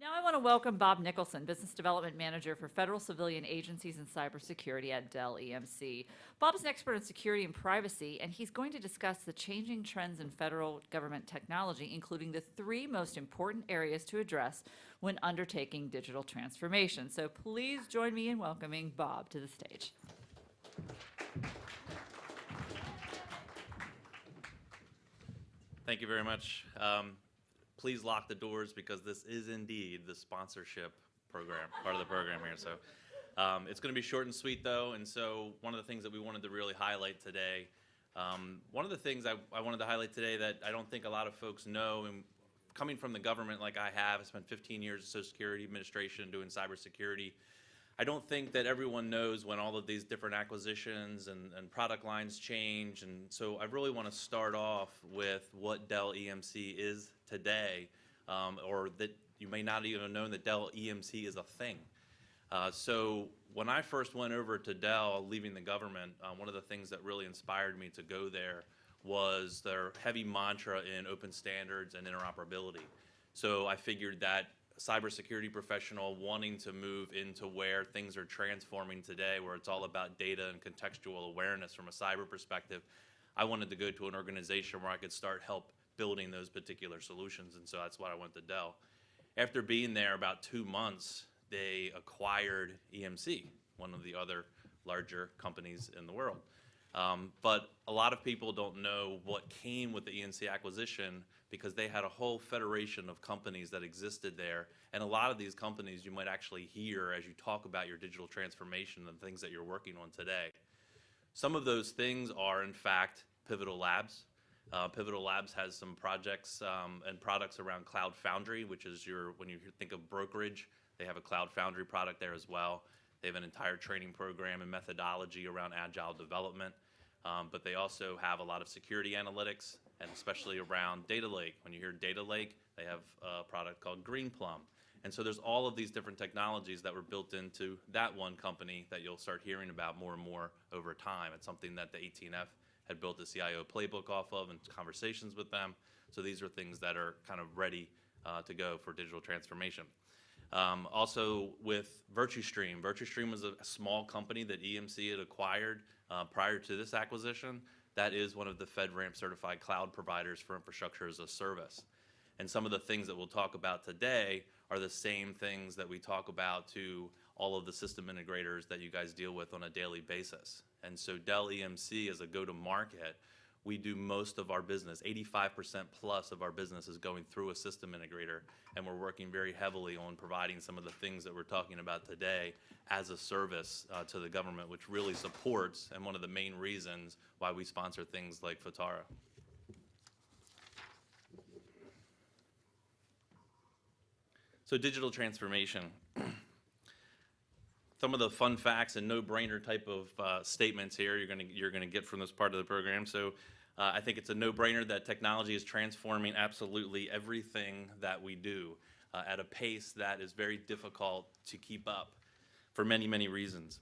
Now I want to welcome Bob Nicholson, Business Development Manager for Federal Civilian Agencies and Cybersecurity at DellEMC. Bob is an expert in security and privacy, and he's going to discuss the changing trends in federal government technology, including the three most important areas to address when undertaking digital transformation. So please join me in welcoming Bob to the stage. Thank you very much. Please lock the doors because this is indeed the sponsorship program, part of the program here. So it's going to be short and sweet though, and so one of the things that we wanted to really highlight today, one of the things I wanted to highlight today that I don't think a lot of folks know, and coming from the government like I have, I spent 15 years in Social Security Administration doing cybersecurity. I don't think that everyone knows when all of these different acquisitions and product lines change, and so I really want to start off with what DellEMC is today, or that you may not even have known that DellEMC is a thing. So when I first went over to Dell, leaving the government, one of the things that really inspired me to go there was their heavy mantra in open standards and interoperability. So I figured that cybersecurity professional wanting to move into where things are transforming today, where it's all about data and contextual awareness from a cyber perspective, I wanted to go to an organization where I could start help building those particular solutions, and so that's why I went to Dell. After being there about 2 months, they acquired EMC, one of the other larger companies in the world. But a lot of people don't know what came with the EMC acquisition because they had a whole federation of companies that existed there. And a lot of these companies you might actually hear as you talk about your digital transformation and things that you're working on today. Some of those things are, in fact, Pivotal Labs. Pivotal Labs has some projects and products around Cloud Foundry, which is when you think of brokerage, they have a Cloud Foundry product there as well. They have an entire training program and methodology around agile development. But they also have a lot of security analytics, and especially around data lake. When you hear data lake, they have a product called Greenplum. And so there's all of these different technologies that were built into that one company that you'll start hearing about more and more over time. It's something that the 18F had built a CIO playbook off of and conversations with them. So these are things that are kind of ready to go for digital transformation. Also with VirtuStream. VirtuStream was a small company that EMC had acquired prior to this acquisition. That is one of the FedRAMP certified cloud providers for infrastructure as a service. And some of the things that we'll talk about today are the same things that we talk about to all of the system integrators that you guys deal with on a daily basis. And so Dell EMC as a go-to-market, we do most of our business, 85% plus of our business is going through a system integrator, and we're working very heavily on providing some of the things that we're talking about today as a service to the government, which really supports, and one of the main reasons why we sponsor things like FITARA. So digital transformation. Some of the fun facts and no-brainer type of statements here you're gonna get from this part of the program. So I think it's a no-brainer that technology is transforming absolutely everything that we do at a pace that is very difficult to keep up for many, many reasons.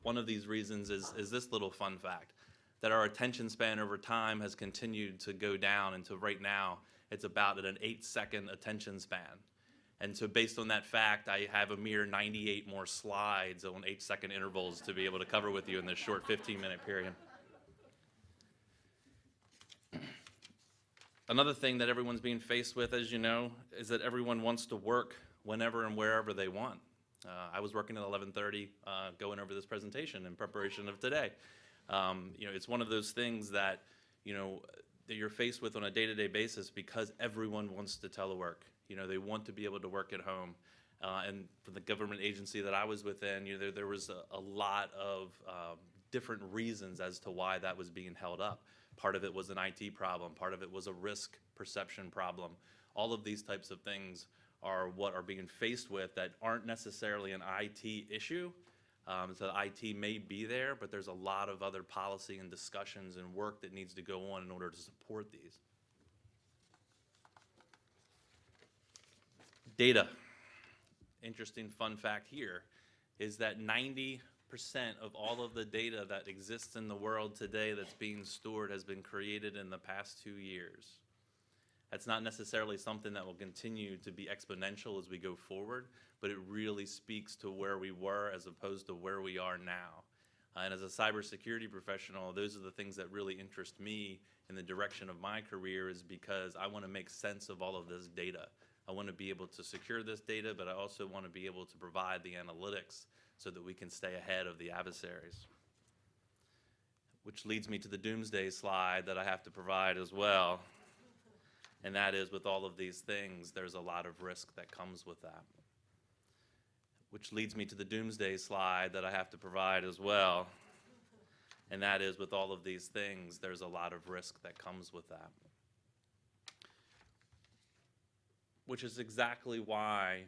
One of these reasons is this little fun fact, that our attention span over time has continued to go down until right now it's about at an 8-second attention span. And so based on that fact, I have a mere 98 more slides on 8-second intervals to be able to cover with you in this short 15-minute period. Another thing that everyone's being faced with, as you know, is that everyone wants to work whenever and wherever they want. I was working at 11:30 going over this presentation in preparation of today. It's one of those things that, that you're faced with on a day-to-day basis because everyone wants to telework. They want to be able to work at home. And for the government agency that I was within, there was a lot of different reasons as to why that was being held up. Part of it was an IT problem. Part of it was a risk perception problem. All of these types of things are what are being faced with that aren't necessarily an IT issue. So IT may be there, but there's a lot of other policy and discussions and work that needs to go on in order to support these. Data. Interesting fun fact here is that 90% of all of the data that exists in the world today that's being stored has been created in the past 2 years. That's not necessarily something that will continue to be exponential as we go forward, but it really speaks to where we were as opposed to where we are now. And as a cybersecurity professional, those are the things that really interest me in the direction of my career, is because I want to make sense of all of this data. I want to be able to secure this data, but I also want to be able to provide the analytics so that we can stay ahead of the adversaries. Which leads me to the doomsday slide that I have to provide as well. And that is, with all of these things, there's a lot of risk that comes with that. Which leads me to the doomsday slide that I have to provide as well. And that is, with all of these things, there's a lot of risk that comes with that. Which is exactly why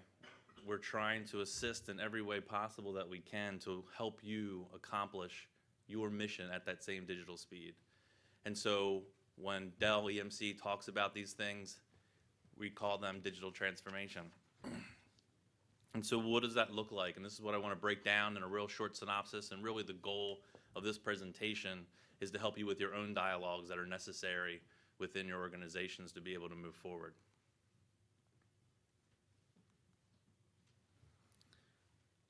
we're trying to assist in every way possible that we can to help you accomplish your mission at that same digital speed. And so when DellEMC talks about these things, we call them digital transformation. And so what does that look like? And this is what I want to break down in a real short synopsis, and really the goal of this presentation is to help you with your own dialogues that are necessary within your organizations to be able to move forward.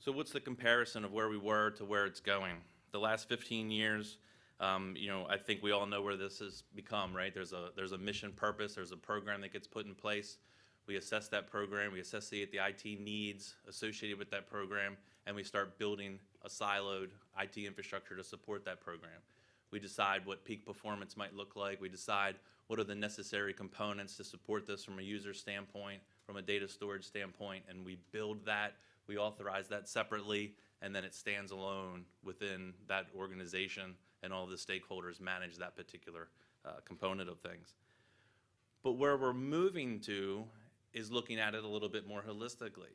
So what's the comparison of where we were to where it's going? The last 15 years, I think we all know where this has become, right? There's a mission purpose, there's a program that gets put in place. We assess that program, we assess the IT needs associated with that program, and we start building a siloed IT infrastructure to support that program. We decide what peak performance might look like. We decide what are the necessary components to support this from a user standpoint, from a data storage standpoint, and we build that. We authorize that separately, and then it stands alone within that organization, and all the stakeholders manage that particular component of things. But where we're moving to is looking at it a little bit more holistically.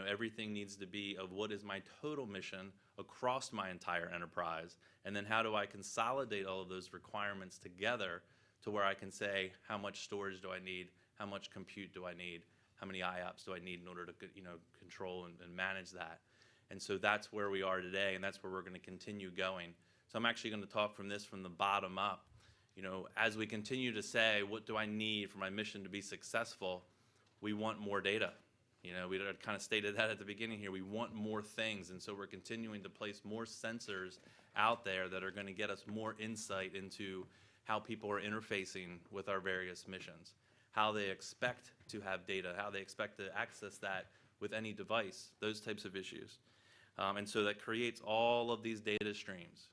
Everything needs to be of what is my total mission across my entire enterprise, and then how do I consolidate all of those requirements together to where I can say, how much storage do I need, how much compute do I need, how many IOPS do I need in order to control and manage that. And so that's where we are today, and that's where we're going to continue going. So I'm actually going to talk from the bottom up. As we continue to say, what do I need for my mission to be successful, we want more data. We kind of stated that at the beginning here. We want more things, and so we're continuing to place more sensors out there that are going to get us more insight into how people are interfacing with our various missions, how they expect to have data, how they expect to access that with any device, those types of issues. And so that creates all of these data streams.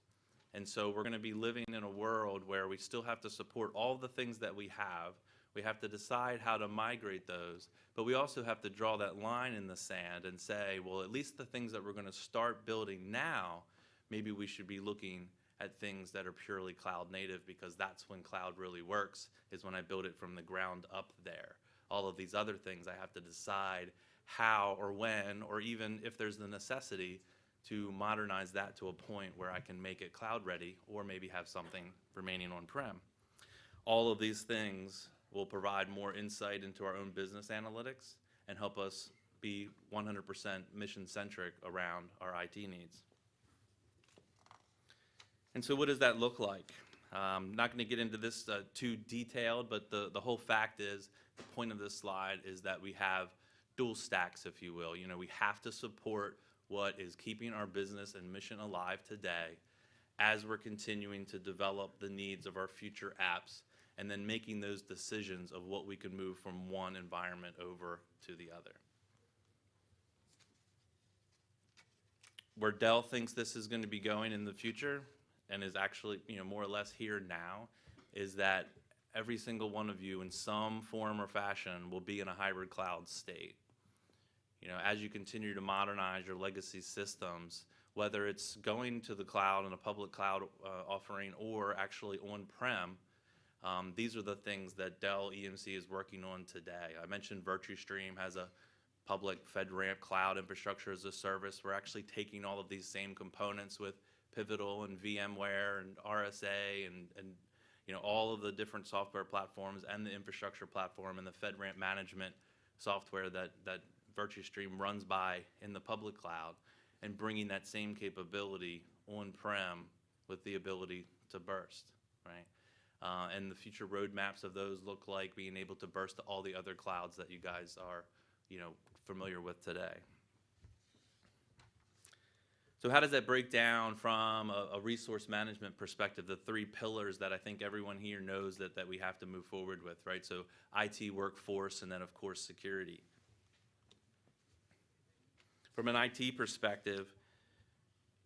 And so we're going to be living in a world where we still have to support all the things that we have. We have to decide how to migrate those, but we also have to draw that line in the sand and say, well, at least the things that we're going to start building now, maybe we should be looking at things that are purely cloud native, because that's when cloud really works, is when I build it from the ground up there. All of these other things I have to decide how or when, or even if there's the necessity to modernize that to a point where I can make it cloud ready, or maybe have something remaining on-prem. All of these things will provide more insight into our own business analytics and help us be 100% mission-centric around our IT needs. And so what does that look like? I'm not going to get into this too detailed, but the whole fact is, the point of this slide is that we have dual stacks, if you will. We have to support what is keeping our business and mission alive today as we're continuing to develop the needs of our future apps, and then making those decisions of what we can move from one environment over to the other. Where Dell thinks this is going to be going in the future, and is actually more or less here now, is that every single one of you in some form or fashion will be in a hybrid cloud state. As you continue to modernize your legacy systems, whether it's going to the cloud and a public cloud offering, or actually on-prem, these are the things that DellEMC is working on today. I mentioned VirtuStream has a public FedRAMP cloud infrastructure as a service. We're actually taking all of these same components with Pivotal and VMware and RSA and all of the different software platforms and the infrastructure platform and the FedRAMP management software that VirtuStream runs by in the public cloud, and bringing that same capability on-prem with the ability to burst, right? and the future roadmaps of those look like being able to burst to all the other clouds that you guys are, familiar with today. So how does that break down from a resource management perspective, the three pillars that I think everyone here knows that we have to move forward with, right? So IT, workforce, and then, of course, security. From an IT perspective,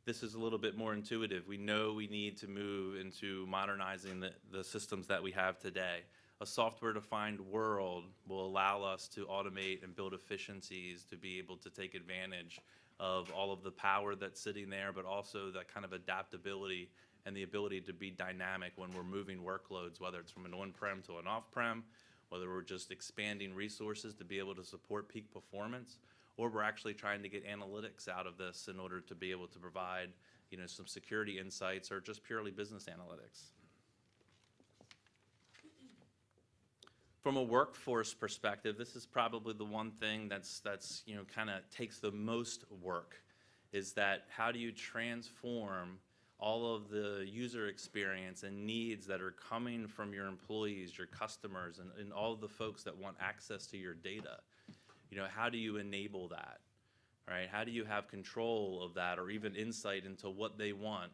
this is a little bit more intuitive. We know we need to move into modernizing the systems that we have today. A software-defined world will allow us to automate and build efficiencies to be able to take advantage of all of the power that's sitting there, but also that kind of adaptability and the ability to be dynamic when we're moving workloads, whether it's from an on-prem to an off-prem, whether we're just expanding resources to be able to support peak performance, or we're actually trying to get analytics out of this in order to be able to provide, some security insights or just purely business analytics. From a workforce perspective, this is probably the one thing that's kind of takes the most work, is that how do you transform all of the user experience and needs that are coming from your employees, your customers, and all of the folks that want access to your data? How do you enable that, right? How do you have control of that or even insight into what they want?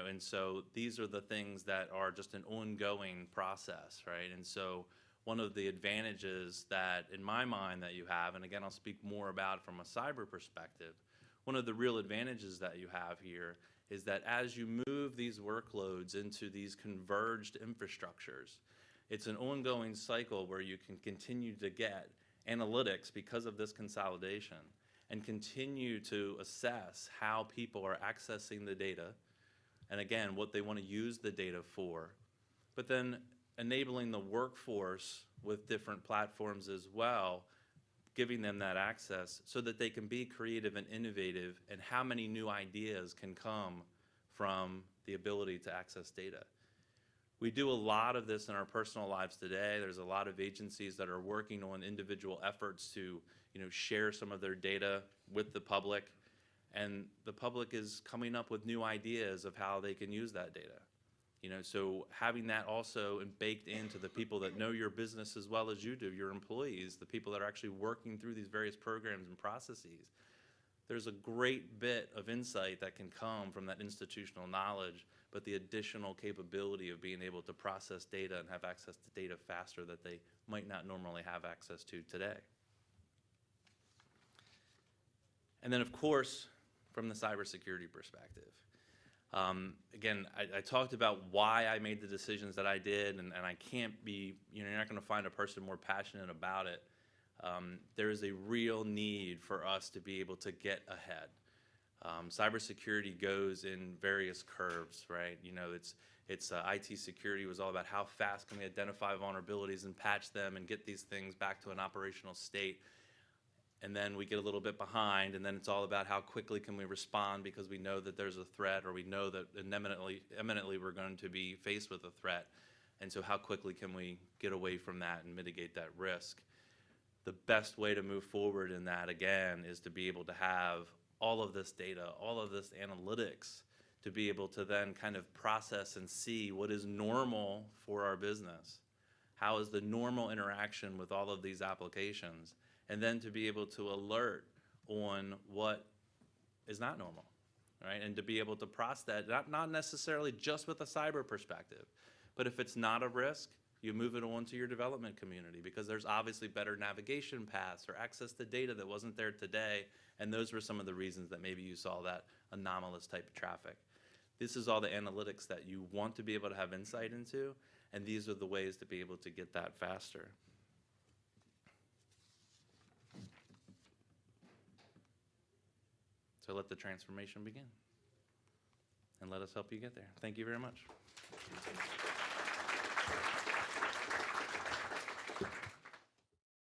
And so these are the things that are just an ongoing process, right? And so one of the advantages that, in my mind, that you have, and again, I'll speak more about from a cyber perspective, one of the real advantages that you have here is that as you move these workloads into these converged infrastructures, it's an ongoing cycle where you can continue to get analytics because of this consolidation and continue to assess how people are accessing the data and, again, what they want to use the data for, but then enabling the workforce with different platforms as well, giving them that access so that they can be creative and innovative, and how many new ideas can come from the ability to access data. We do a lot of this in our personal lives today. There's a lot of agencies that are working on individual efforts to, share some of their data with the public, and the public is coming up with new ideas of how they can use that data. So having that also baked into the people that know your business as well as you do, your employees, the people that are actually working through these various programs and processes, there's a great bit of insight that can come from that institutional knowledge, but the additional capability of being able to process data and have access to data faster that they might not normally have access to today. And then, of course, from the cybersecurity perspective. Again, I talked about why I made the decisions that I did, and I can't be, you're not going to find a person more passionate about it. There is a real need for us to be able to get ahead. Cybersecurity goes in various curves, right? It's IT security was all about how fast can we identify vulnerabilities and patch them and get these things back to an operational state. And then we get a little bit behind, and then it's all about how quickly can we respond because we know that there's a threat, or we know that imminently we're going to be faced with a threat. And so how quickly can we get away from that and mitigate that risk? The best way to move forward in that, again, is to be able to have all of this data, all of this analytics, to be able to then kind of process and see what is normal for our business. How is the normal interaction with all of these applications? And then to be able to alert on what is not normal, right? And to be able to process that, not necessarily just with a cyber perspective, but if it's not a risk, you move it on to your development community, because there's obviously better navigation paths or access to data that wasn't there today, and those were some of the reasons that maybe you saw that anomalous type of traffic. This is all the analytics that you want to be able to have insight into, and these are the ways to be able to get that faster. So let the transformation begin, and let us help you get there. Thank you very much.